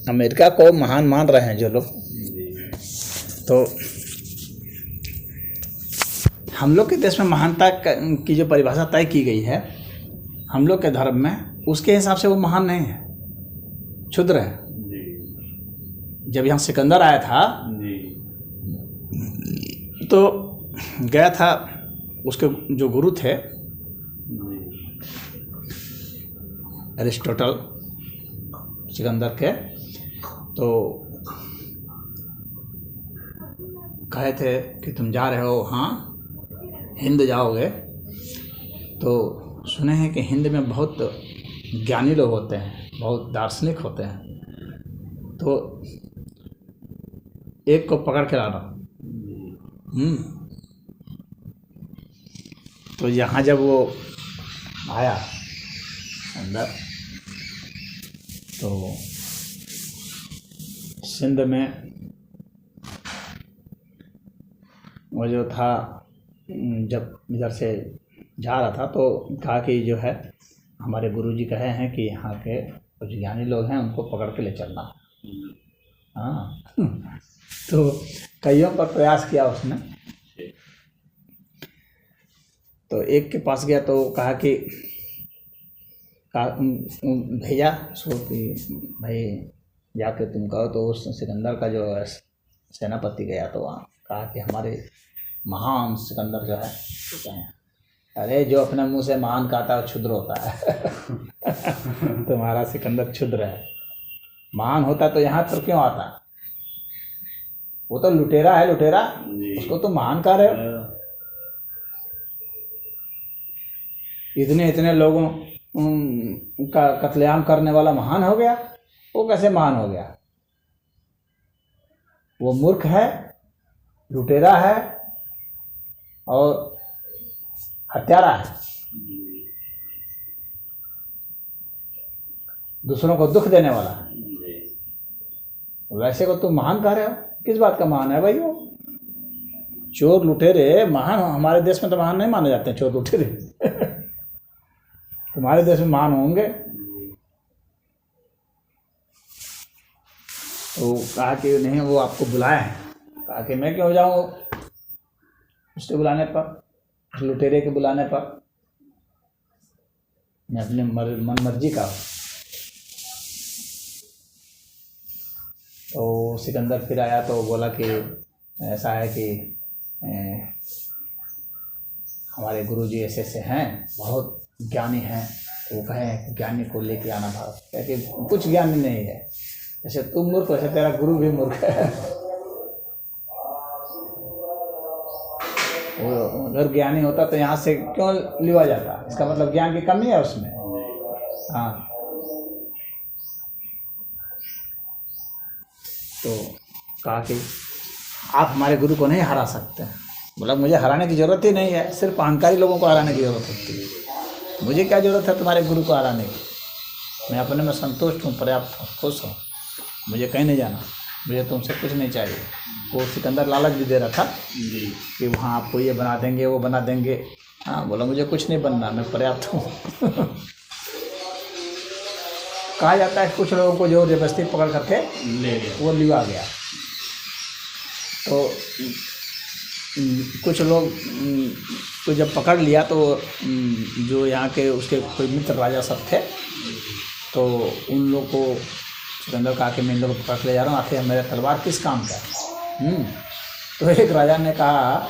America को महान मान रहे हैं जो लोग, तो हम लोग के देश में महानता की जो परिभाषा तय की गई है हम लोग के धर्म में, उसके हिसाब से वो महान नहीं है, क्षुद्र है। जब यहाँ सिकंदर आया था तो गया था, उसके जो गुरु थे अरिस्टोटल सिकंदर के, तो कहे थे कि तुम जा रहे हो, हाँ हिंद जाओगे, तो सुने हैं कि हिंद में बहुत ज्ञानी लोग होते हैं, बहुत दार्शनिक होते हैं, तो एक को पकड़ के लाना। तो यहाँ जब वो आया अंदर, तो सिंध में वो जो था, जब इधर से जा रहा था तो कहा कि जो है हमारे गुरुजी कहे हैं कि यहाँ के कुछ ज्ञानी लोग हैं, उनको पकड़ के ले चलना। हाँ तो कईयों पर प्रयास किया उसने, तो एक के पास गया तो कहा कि भेजा उसको कि भाई जाके तुम कहो। तो उस सिकंदर का जो सेनापति गया तो वहाँ कहा कि हमारे महान सिकंदर जो है, अरे जो अपने मुंह से महान कहता है क्षुद्र होता है तुम्हारा सिकंदर क्षुद्र है, महान होता तो यहाँ पर क्यों आता? वो तो लुटेरा है, लुटेरा, उसको तो महान कह रहे हो। इतने इतने लोगों का कत्लेआम करने वाला महान हो गया? वो कैसे महान हो गया? वो मूर्ख है, लुटेरा है और हत्यारा है, दूसरों को दुख देने वाला है। वैसे को तुम महान कह रहे हो? किस बात का महान है भाई? वो चोर लुटेरे महान हमारे देश में तो महान नहीं माने जाते हैं, चोर लुटेरे तुम्हारे देश में महान होंगे। तो कहा कि नहीं, वो आपको बुलाए हैं। कहा कि मैं क्यों जाऊँ उसके बुलाने पर, उस लुटेरे के बुलाने पर? मैं अपने मन मर्जी का। तो सिकंदर फिर आया तो बोला कि ऐसा है कि हमारे गुरुजी ऐसे ऐसे हैं, बहुत ज्ञानी हैं, वो कहे ज्ञानी को लेके आना भारत। कहते कुछ ज्ञानी नहीं है, जैसे तुम मूर्ख वैसे तेरा गुरु भी मूर्ख है। वो अगर ज्ञानी होता तो यहाँ से क्यों लिया जाता? इसका मतलब ज्ञान की कमी है उसमें। हाँ, तो कहा कि आप हमारे गुरु को नहीं हरा सकते। बोला मुझे हराने की ज़रूरत ही नहीं है, सिर्फ अहंकारी लोगों को हराने की ज़रूरत होती है। मुझे क्या ज़रूरत है तुम्हारे गुरु को हराने की? मैं अपने में संतुष्ट हूँ, पर्याप्त हूँ, खुश हूँ, मुझे कहीं नहीं जाना, मुझे तुमसे कुछ नहीं चाहिए। वो सिकंदर लालच भी दे रहा था कि वहाँ आपको ये बना देंगे, वो बना देंगे। हाँ, बोला मुझे कुछ नहीं बनना, मैं पर्याप्त हूँ कहा जाता है कुछ लोगों को जोर जबरदस्ती पकड़ करके वो लिया गया। तो कुछ लोग को जब पकड़ लिया तो जो यहाँ के उसके कोई मित्र राजा सब थे, तो उन लोग को सिकंदर कहा कि मैं इन लोगों को पकड़ ले जा रहा हूँ, आखिर मेरा तलवार किस काम का है? तो एक राजा ने कहा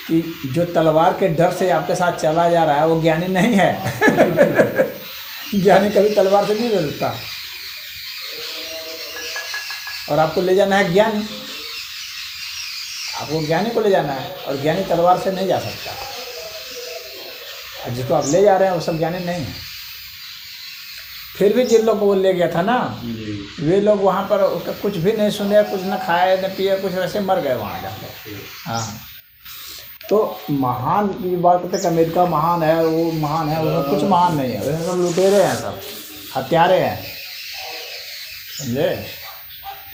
कि जो तलवार के डर से आपके साथ चला जा रहा है वो ज्ञानी नहीं है ज्ञानी कभी तलवार से नहीं लड़ता, और आपको ले जाना है ज्ञानी, आपको ज्ञानी को ले जाना है, और ज्ञानी तलवार से नहीं जा सकता। जिसको आप ले जा रहे हैं वो सब ज्ञानी नहीं है। फिर भी जिन लोगों को वो ले गया था ना, वे लोग वहाँ पर उसका कुछ भी नहीं सुने, कुछ न खाए न पिए, कुछ वैसे मर गए वहाँ जाकर। हाँ, तो महान की बात करते हैं, अमेरिका महान है, वो महान है, उसमें कुछ महान नहीं है, वैसे सब लुटेरे हैं, सब हत्यारे हैं, समझे।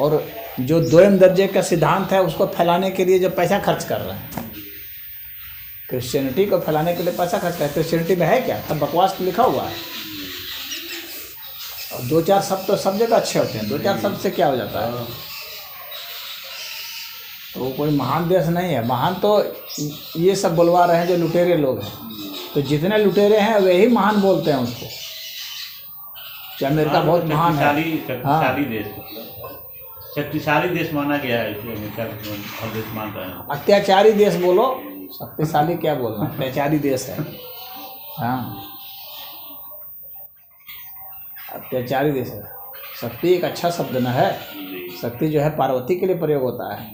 और जो दोयम दर्जे का सिद्धांत है उसको फैलाने के लिए जो पैसा खर्च कर रहे हैं, क्रिश्चियनिटी को फैलाने के लिए पैसा खर्च कर, क्रिश्चियनिटी में है क्या? सब बकवास लिखा हुआ है। और दो चार शब्द तो सब जगह अच्छे होते हैं, दो चार शब्द से क्या हो जाता है? तो कोई महान देश नहीं है। महान तो ये सब बुलवा रहे हैं जो लुटेरे लोग हैं। तो जितने लुटेरे हैं वही महान बोलते हैं उसको कि अमेरिका बहुत महान है। शक्तिशाली देश, शक्तिशाली देश माना गया है इसलिए अमेरिका को देश मान रहे हैं। अत्याचारी देश बोलो, शक्तिशाली क्या बोलना, अत्याचारी देश है। हाँ, अत्याचारी देश है। शक्ति एक अच्छा शब्द न है। शक्ति जो है पार्वती के लिए प्रयोग होता है।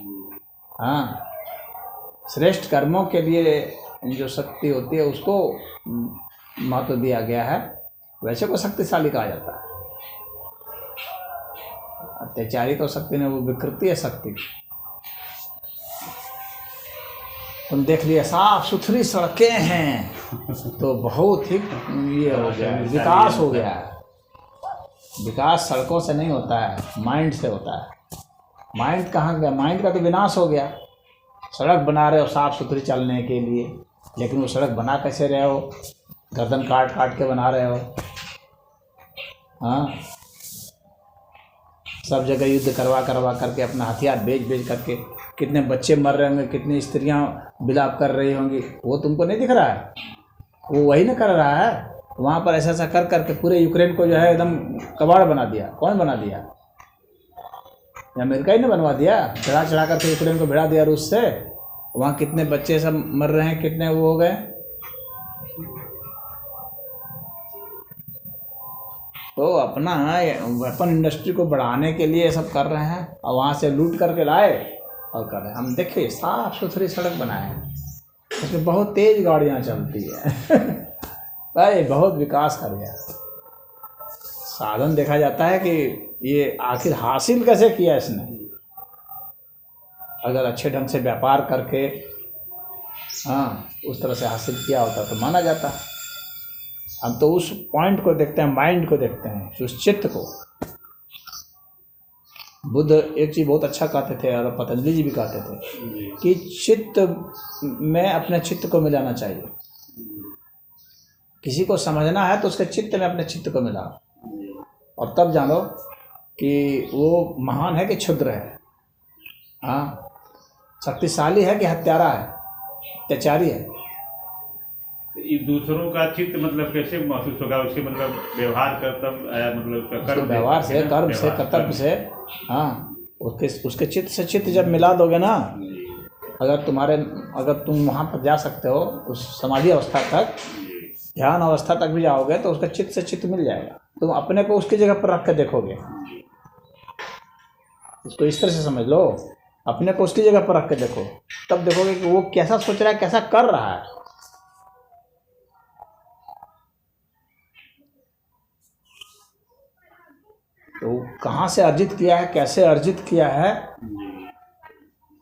हाँ, श्रेष्ठ कर्मों के लिए जो शक्ति होती है उसको महत्व दिया गया है, वैसे को शक्तिशाली कहा जाता है। अत्याचारी तो शक्ति नहीं, वो विकृति है शक्ति। तुम देख लिया साफ सुथरी सड़कें हैं तो बहुत ही ये हो गया, विकास हो गया है। विकास सड़कों से नहीं होता है, माइंड से होता है। माइंड कहाँ गया? माइंड का तो विनाश हो गया। सड़क बना रहे हो साफ सुथरी चलने के लिए, लेकिन वो सड़क बना कैसे रहे हो? गर्दन काट काट के बना रहे हो। हाँ, सब जगह युद्ध करवा करवा करके अपना हथियार बेच बेच करके कितने बच्चे मर रहे होंगे, कितनी स्त्रियां विलाप कर रही होंगी, वो तुमको नहीं दिख रहा है? वो वही ना कर रहा है। वहाँ पर ऐसा ऐसा कर करके पूरे यूक्रेन को जो है एकदम कबाड़ बना दिया। कौन बना दिया? अमेरिका ही ने बनवा दिया। चढ़ा चढ़ा करके यूक्रेन को भिड़ा दिया रूस से। वहाँ कितने बच्चे सब मर रहे हैं, कितने वो हो गए। तो अपना वेपन इंडस्ट्री को बढ़ाने के लिए सब कर रहे हैं और वहाँ से लूट करके लाए और कर रहे हैं। हम देखिए साफ सुथरी सड़क बनाए हैं, उसमें बहुत तेज गाड़ियाँ चलती है भाई बहुत विकास कर गया। साधन देखा जाता है कि ये आखिर हासिल कैसे किया इसने। अगर अच्छे ढंग से व्यापार करके हाँ उस तरह से हासिल किया होता तो माना जाता। हम तो उस पॉइंट को देखते हैं, माइंड को देखते हैं, उस चित्त को। बुद्ध एक चीज़ बहुत अच्छा कहते थे और पतंजलि जी भी कहते थे कि चित्त में अपने चित्त को मिलाना चाहिए। किसी को समझना है तो उसके चित्त में अपने चित्त को मिलाओ और तब जानो कि वो महान है कि क्षुद्र है। हाँ, शक्तिशाली है कि हत्यारा है, अत्याचारी है। दूसरों का चित्त मतलब कैसे महसूस होगा? उसके मतलब व्यवहार कर्तव्य मतलब कर्म व्यवहार से, कर्म से, कर्तव्य से। हाँ, उसके चित्त से चित्त जब मिला दोगे ना, अगर तुम वहाँ पर जा सकते हो उस समाधि अवस्था तक, ध्यान अवस्था तक भी जाओगे तो उसका चित्त से चित्त मिल जाएगा। तुम अपने को उसकी जगह पर रख कर देखोगे। इसको इस तरह से समझ लो, अपने को उसकी जगह पर रख के देखो, तब देखोगे कि वो कैसा सोच रहा है, कैसा कर रहा है। तो कहाँ से अर्जित किया है, कैसे अर्जित किया है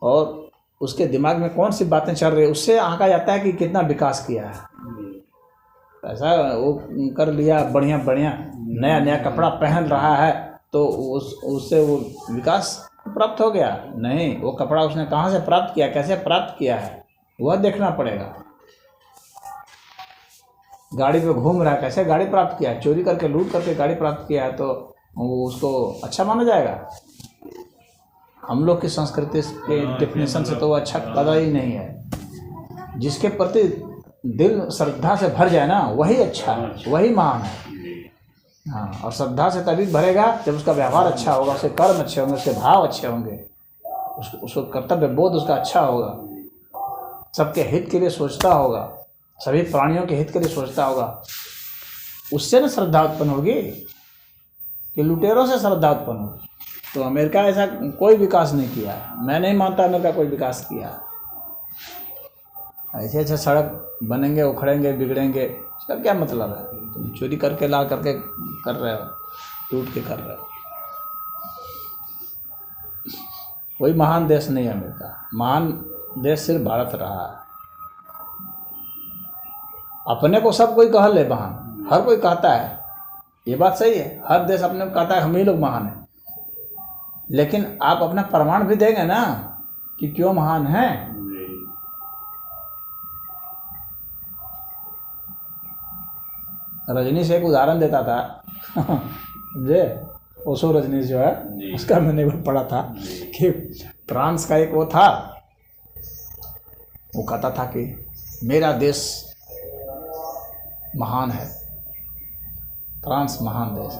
और उसके दिमाग में कौन सी बातें चल रही है, उससे आंका जाता है कि कितना विकास किया है। ऐसा वो कर लिया, बढ़िया बढ़िया नया नया कपड़ा पहन रहा है तो उससे वो विकास प्राप्त हो गया? नहीं, वो कपड़ा उसने कहाँ से प्राप्त किया, कैसे प्राप्त किया है, वह देखना पड़ेगा। गाड़ी पे घूम रहा है, कैसे गाड़ी प्राप्त किया है? चोरी करके, लूट करके गाड़ी प्राप्त किया है तो वो उसको अच्छा माना जाएगा? हम लोग की संस्कृति के डेफिनेशन से तो वो अच्छा कदा ही नहीं है। जिसके प्रति दिल श्रद्धा से भर जाए ना, वही अच्छा है, वही महान है। हाँ, और श्रद्धा से तभी भरेगा जब उसका व्यवहार अच्छा होगा, उसके कर्म अच्छे होंगे, उसके भाव अच्छे होंगे, उसको कर्तव्य बोध उसका अच्छा होगा, सबके हित के लिए सोचता होगा, सभी प्राणियों के हित के लिए सोचता होगा। उससे ना श्रद्धा उत्पन्न होगी कि लुटेरों से श्रद्धा उत्पन्न होगी। तो अमेरिका ऐसा कोई विकास नहीं किया है। मैं नहीं मानता अमेरिका कोई विकास किया। ऐसे ऐसे सड़क बनेंगे, उखड़ेंगे, बिगड़ेंगे, उसका क्या मतलब है? तुम चोरी करके ला करके कर रहे हो, टूट के कर रहे हो। कोई महान देश नहीं है अमेरिका। महान देश सिर्फ भारत रहा है। अपने को सब कोई कह ले महान, हर कोई कहता है, ये बात सही है, हर देश अपने को कहता है हम ही लोग महान हैं। लेकिन आप अपना प्रमाण भी देंगे ना कि क्यों महान है। रजनी से एक उदाहरण देता था समझे। ओशो रजनीश जो है उसका मैंने भी पढ़ा था कि फ्रांस का एक वो था, वो कहता था कि मेरा देश महान है, फ्रांस महान देश,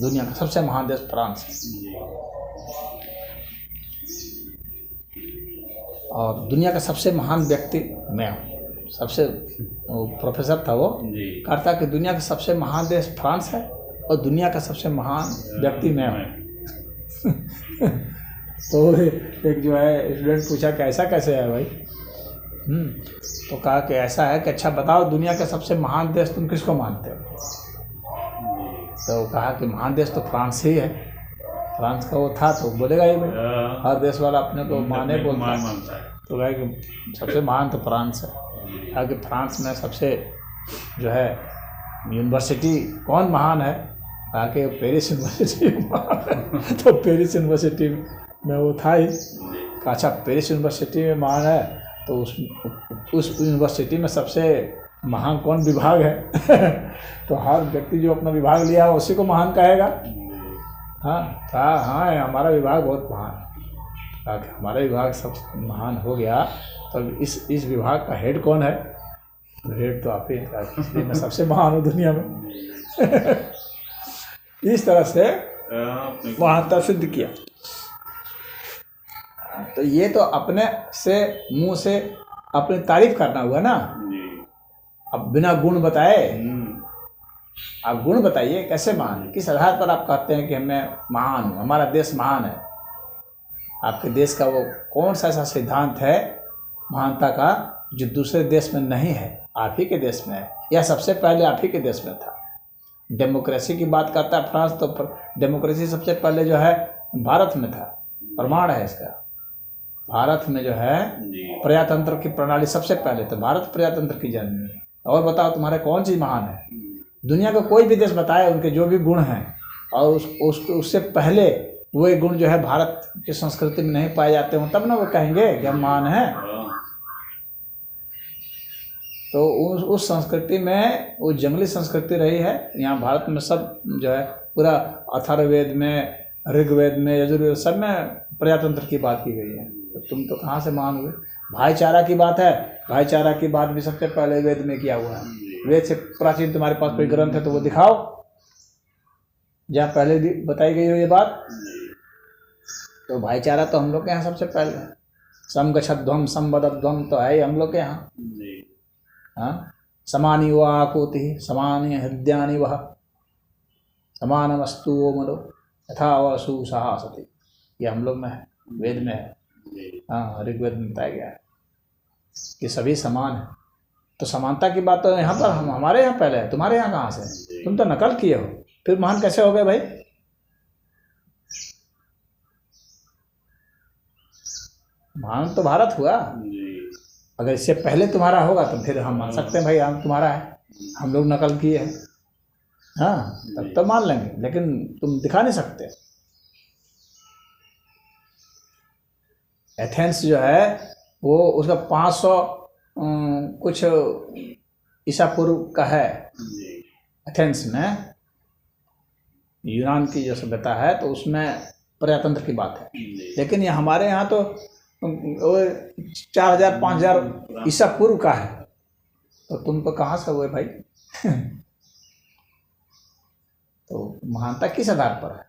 दुनिया का सबसे महान देश फ्रांस है, और दुनिया का सबसे महान व्यक्ति मैं हूँ। सबसे वो प्रोफेसर था वो, कहता कि दुनिया का सबसे महान देश फ्रांस है और दुनिया का सबसे महान व्यक्ति मैं हूँ। तो एक जो है स्टूडेंट पूछा कि ऐसा कैसे है भाई? तो कहा कि ऐसा है कि अच्छा बताओ दुनिया का सबसे महान देश तुम किसको मानते हो? तो कहा कि महान देश तो फ्रांस ही है। फ्रांस का वो था तो बोलेगा ही भाई, हर देश वाला अपने को माने बोलता है। तो कहा कि सबसे महान तो फ्रांस है। कहा कि फ्रांस में सबसे जो है यूनिवर्सिटी कौन महान है? कहा कि पेरिस यूनिवर्सिटी महान है। तो पेरिस यूनिवर्सिटी में वो था ही। कहा अच्छा पेरिस यूनिवर्सिटी में महान है तो उस यूनिवर्सिटी में सबसे महान कौन विभाग है? तो हर व्यक्ति जो अपना विभाग लिया उसी को महान कहेगा। हाँ हमारा विभाग बहुत महान है। हमारा विभाग सब महान हो गया तो इस विभाग का हेड कौन है? हेड तो आप ही, इसलिए मैं सबसे महान हूँ दुनिया में। इस तरह से महानता सिद्ध किया। तो ये तो अपने से मुंह से अपनी तारीफ करना हुआ ना। अब बिना गुण बताए आप गुण बताइए कैसे महान है? किस आधार पर आप कहते हैं कि मैं महान हूँ, हमारा देश महान है? आपके देश का वो कौन सा ऐसा सिद्धांत है महानता का जो दूसरे देश में नहीं है, आप ही के देश में है, या सबसे पहले आप ही के देश में था? डेमोक्रेसी की बात करता है फ्रांस, तो डेमोक्रेसी सबसे पहले जो है भारत में था। प्रमाण है इसका। भारत में जो है प्रजातंत्र की प्रणाली सबसे पहले, तो भारत प्रजातंत्र की जननी है। और बताओ तुम्हारे कौन सी महान है? दुनिया का कोई भी देश बताए उनके जो भी गुण हैं, और उससे पहले वो गुण जो है भारत की संस्कृति में नहीं पाए जाते हों, तब ना वो कहेंगे कि हम महान हैं। तो उस संस्कृति में वो जंगली संस्कृति रही है। यहाँ भारत में सब जो है पूरा अथर्ववेद में, ऋग्वेद में, यजुर्वेद सब में प्रजातंत्र की बात की गई है। तो तुम तो कहाँ से मान हुए? भाईचारा की बात है, भाईचारा की बात भी सबसे पहले वेद में किया हुआ है। वेद से प्राचीन तुम्हारे पास कोई ग्रंथ है तो वो दिखाओ जहाँ पहले बताई गई हो ये बात। तो भाईचारा तो हम लोग के यहाँ सबसे पहले है। समगच्छध्वम संवदध्वम तो है ही हम लोग के यहाँ। हाँ, समानी व आकोति समानी हृदयानि वह समानमस्तु वो मरो यथा वसु सहासति, ये हम लोग में है, वेद में है। हाँ, ऋग्वेद में बताया गया है कि सभी समान है। तो समानता की बात तो यहाँ पर हमारे यहाँ पहले है, तुम्हारे यहाँ कहाँ से? तुम तो नकल किए हो, फिर महान कैसे हो गए भाई? महान तो भारत हुआ। अगर इससे पहले तुम्हारा होगा तो फिर हम मान सकते हैं भाई हम तुम्हारा है, हम लोग नकल किए हैं। हाँ, तब तो मान लेंगे, लेकिन तुम दिखा नहीं सकते। एथेंस जो है वो उसका 500 कुछ ईसा पूर्व का है। एथेंस में यूनान की जो सभ्यता है तो उसमें प्रजातंत्र की बात है। लेकिन ये हमारे यहाँ तो 4000-5000 ईसा पूर्व का है। तो तुम तो कहाँ से हुए भाई? तो महानता किस आधार पर है?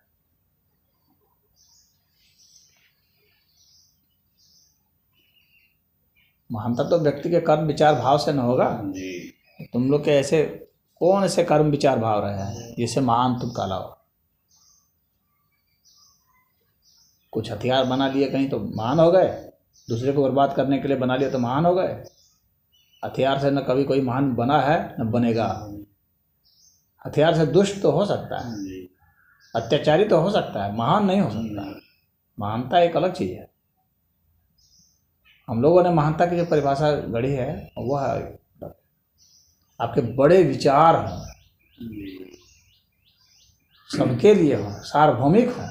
महानता तो व्यक्ति के कर्म विचार भाव से न होगा। तुम लोग के ऐसे कौन ऐसे कर्म विचार भाव रहे हैं जिससे महान तुम कहलाओ? कुछ हथियार बना लिए कहीं तो महान हो गए, दूसरे को बर्बाद करने के लिए बना लिया तो महान हो गए। हथियार से न कभी कोई महान बना है न बनेगा। हथियार से दुष्ट तो हो सकता है, अत्याचारी तो हो सकता है, महान नहीं हो सकता। महानता एक अलग चीज़ है। हम लोगों ने महानता की जो परिभाषा गढ़ी है वह है आपके बड़े विचार हों, सबके लिए हों, सार्वभौमिक हों।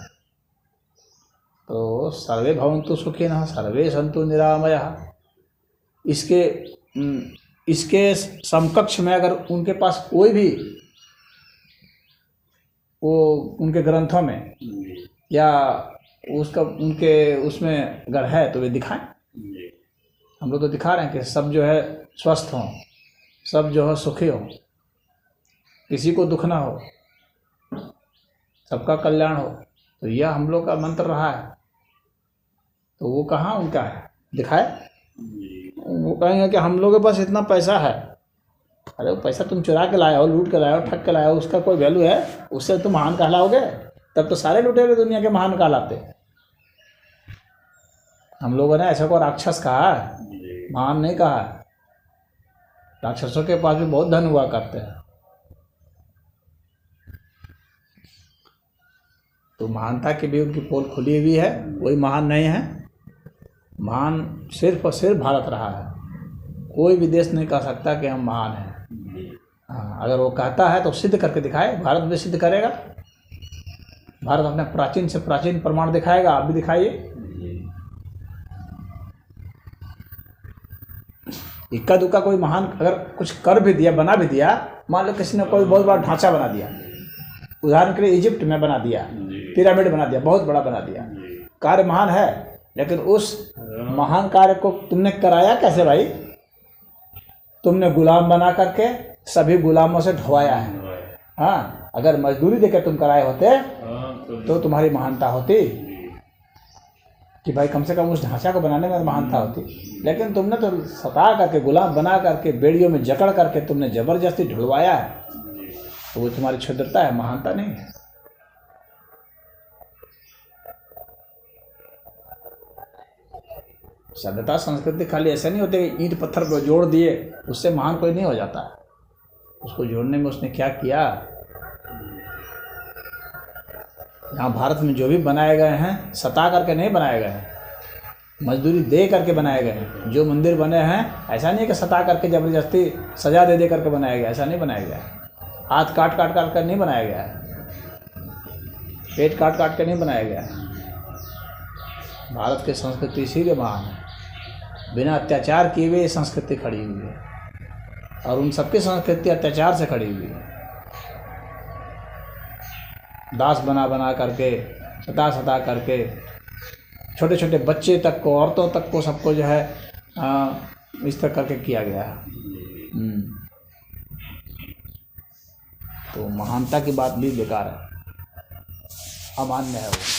तो सर्वे भवन्तु सुखिनः सर्वे सन्तु निरामयाः। इसके समकक्ष में अगर उनके पास वो उनके ग्रंथों में जी या उसका उनके उसमें अगर है तो वे दिखाएं। जी हम लोग तो दिखा रहे हैं कि सब जो है स्वस्थ हों, सब जो है सुखी हों, किसी को दुख ना हो, सबका कल्याण हो। तो यह हम लोग का मंत्र रहा है। तो वो कहाँ उनका है, दिखाए। जी वो कहेंगे कि हम लोगों के पास इतना पैसा है। अरे वो पैसा तुम चुरा के लाए हो, लूट के लाए हो, ठग के लाए हो, उसका कोई वैल्यू है? उससे तुम महान कहलाओगे? तब तो सारे लुटेरे दुनिया के महान कहलाते। हम लोगों ने ऐसा को राक्षस कहा है, जी महान नहीं कहा है। राक्षसों के पास भी बहुत धन हुआ करते हैं। तो महानता की भी उनकी पोल खुली हुई है, कोई महान नहीं है। महान सिर्फ और सिर्फ भारत रहा है। कोई भी देश नहीं कह सकता कि हम महान हैं। हाँ, अगर वो कहता है तो सिद्ध करके दिखाए। भारत भी सिद्ध करेगा। भारत अपने प्राचीन से प्राचीन प्रमाण दिखाएगा। आप भी दिखाइए। इक्का दुक्का कोई महान अगर कुछ कर भी दिया, बना भी दिया, मान लो किसी ने कोई बहुत बड़ा ढांचा बना दिया, उदाहरण के लिए इजिप्ट में बना दिया, पिरामिड बना दिया, बहुत बड़ा बना दिया, कार्य महान है। लेकिन उस महान कार्य को तुमने कराया कैसे भाई? तुमने गुलाम बना करके सभी गुलामों से ढवाया है। हाँ, अगर मजदूरी देकर तुम कराए होते तो तुम्हारी महानता होती कि भाई कम से कम उस ढांचा को बनाने में महानता होती। लेकिन तुमने तो सता करके, गुलाम बना करके, बेड़ियों में जकड़ करके तुमने जबरदस्ती ढुलवाया है। तो वो तुम्हारी क्षुद्रता है, महानता नहीं है। सभ्यता संस्कृति खाली ऐसा नहीं होते कि ईंट पत्थर को जोड़ दिए उससे महान कोई नहीं हो जाता। उसको जोड़ने में उसने क्या किया। यहाँ भारत में जो भी बनाए गए हैं सता करके नहीं बनाए गए हैं, मजदूरी दे करके बनाए गए हैं। जो मंदिर बने हैं ऐसा नहीं है कि सता करके जबरदस्ती सजा दे दे करके बनाया गया, ऐसा नहीं बनाया गया। हाथ काट काट कर नहीं बनाया गया है, पेट काट काट के नहीं बनाया गया है। भारत की संस्कृति इसीलिए महान है। बिना अत्याचार किए हुए संस्कृति खड़ी हुई है, और उन सबकी संस्कृति अत्याचार से खड़ी हुई है। दास बना बना करके, सता सता करके, छोटे छोटे बच्चे तक को, औरतों तक को, सबको जो है इस तरह करके किया गया है। तो महानता की बात भी बेकार है, अमान्य है वो।